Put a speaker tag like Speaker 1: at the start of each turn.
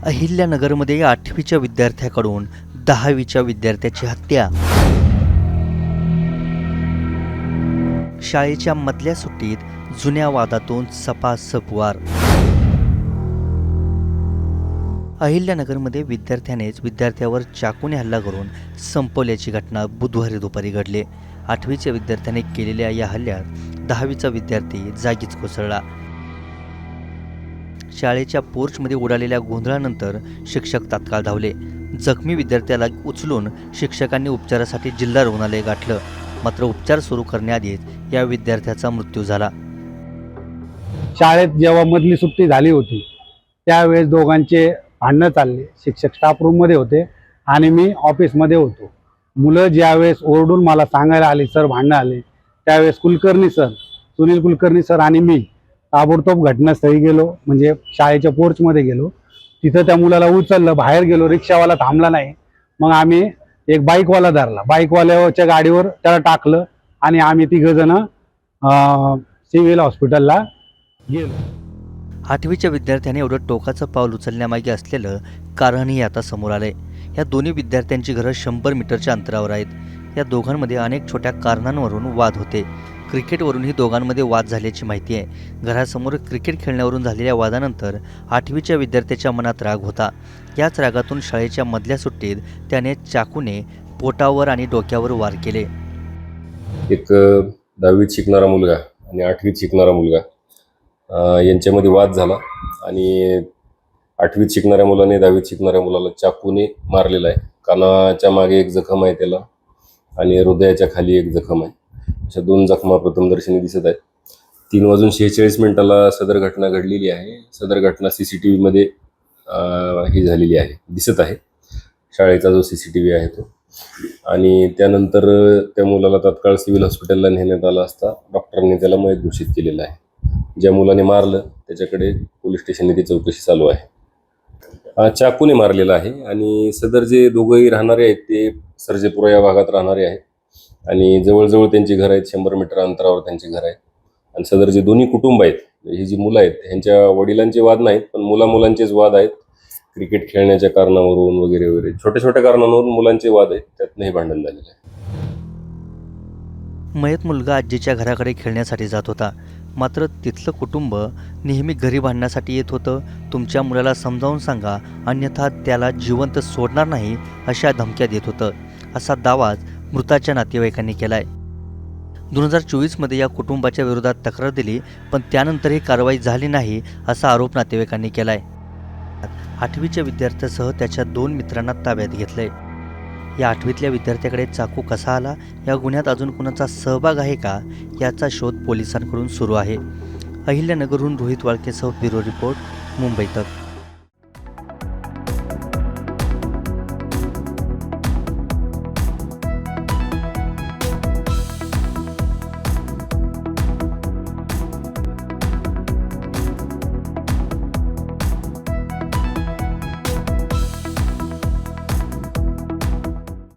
Speaker 1: अहिल्यानगरमध्ये 8वीच्या विद्यार्थ्याकडून 10वीच्या विद्यार्थ्याची हत्या. शाळेच्या मधल्या सुट्टीत जुन्या वादातून सपासप वार. अहिल्यानगरमध्ये विद्यार्थ्यानेच विद्यार्थ्यावर चाकूने हल्ला करून संपवल्याची घटना बुधवारी दुपारी घडली. 8वीच्या विद्यार्थ्याने केलेल्या या हल्ल्यात 10वीचा विद्यार्थी जागीच कोसळला. शाळेच्या पोर्चमध्ये उडालेल्या गोंधळानंतर शिक्षक तात्काळ धावले. जखमी विद्यार्थ्याला उचलून शिक्षकांनी उपचारासाठी जिल्हा रुग्णालय गाठलं. मात्र उपचार सुरू करण्याआधीच या विद्यार्थ्याचा मृत्यू झाला.
Speaker 2: शाळेत जेव्हा मधली सुट्टी झाली होती त्यावेळेस दोघांचे भांडणं चालले. शिक्षक स्टाफ रूममध्ये होते आणि मी ऑफिसमध्ये होतो. मुलं ज्यावेळेस ओरडून मला सांगायला आले सर भांडणं आले, त्यावेळेस सुनील कुलकर्णी सर आणि मी ताबडतोब घटनास्थळी गेलो. म्हणजे शाळेच्या पोर्चमध्ये गेलो. तिथं त्या मुलाला उचललं, बाहेर गेलो. रिक्षावाला थांबला नाही. मग आम्ही एक बाईकवाला धरला. बाईकवाल्याच्या गाडीवर त्याला टाकलं आणि आम्ही तिघजण सिव्हिल हॉस्पिटलला गेलो.
Speaker 1: 8वीच्या विद्यार्थ्याने एवढं टोकाचं पाऊल उचलण्यामागे असलेलं कारणही आता समोर आलंय. या दोन्ही विद्यार्थ्यांची घरं 100 मीटरच्या अंतरावर आहेत. या दोघांमध्ये अनेक छोट्या कारणांवरून वाद होते. क्रिकेटवरूनही दोघांमध्ये वाद झाल्याची माहिती आहे. घरासमोर क्रिकेट खेळण्यावरून झालेल्या वादानंतर 8वीच्या विद्यार्थ्याच्या मनात राग होता. याच रागातून शाळेच्या मधल्या सुट्टीत त्याने चाकूने पोटावर आणि डोक्यावर वार केले.
Speaker 3: एक 10वीत शिकणारा मुलगा आणि 8वीत शिकणारा मुलगा यांच्यामध्ये वाद झाला आणि 8वीत शिकणाऱ्या मुलाने 10वीत शिकणाऱ्या मुलाला चाकूने मारलेला आहे. कानाच्या मागे एक जखम आहे त्याला आणि हृदयाच्या खाली एक जखम आहे. अशा 2 जखमा प्रथमदर्शनी दिसत आहेत. 3:46 सदर घटना घडलेली आहे. सदर घटना CCTV मध्ये ही झालेली आहे, दिसत आहे. शाळेचा जो CCTV आहे तो. आणि त्यानंतर त्या मुलाला तात्काळ सिव्हिल हॉस्पिटलला नेण्यात आलं असता डॉक्टरांनी त्याला मयत घोषित केलेलं आहे. ज्या मुलाने मारलं त्याच्याकडे पोलीस स्टेशनने ती चौकशी चालू आहे. चाकूने मारलेला आहे आणि सदर जे दोघंही राहणारे आहेत ते सर्जेपुरा या भागात राहणारे आहेत आणि जवळजवळ त्यांची घर आहेत. 100 मीटर अंतरावर त्यांची घर आहेत. आणि सदर जे दोन्ही कुटुंब आहेत, ही जी मुलं आहेत, ह्यांच्या वडिलांचे वाद नाहीत, पण मुलांचेच वाद आहेत. क्रिकेट खेळण्याच्या कारणावरून वगैरे वगैरे छोट्या छोट्या कारणांवरून मुलांचे वाद आहेत. त्यातनं हे भांडण झालेलं आहे.
Speaker 1: मयत मुलगा आजीच्या घराकडे खेळण्यासाठी जात होता. मात्र तिथलं कुटुंब नेहमी घरी भांडण्यासाठी येत होतं. तुमच्या मुलाला समजावून सांगा, अन्यथा त्याला जिवंत सोडणार नाही, अशा धमक्या देत होतं. असा दावाच मृताच्या नातेवाईकांनी केलाय. 2024मध्ये या कुटुंबाच्या विरोधात तक्रार दिली, पण त्यानंतरही कारवाई झाली नाही, असा आरोप नातेवाईकांनी केलाय. 8वीच्या विद्यार्थ्यासह त्याच्या 2 मित्रांना ताब्यात घेतलंय. या 8वीतल्या विद्यार्थ्याकडे चाकू कसा आला, या गुन्ह्यात अजून कुणाचा सहभाग आहे का, याचा शोध पोलिसांकडून सुरू आहे. अहिल्यानगरहून रोहित वाळकेसह ब्युरो रिपोर्ट, मुंबई तक.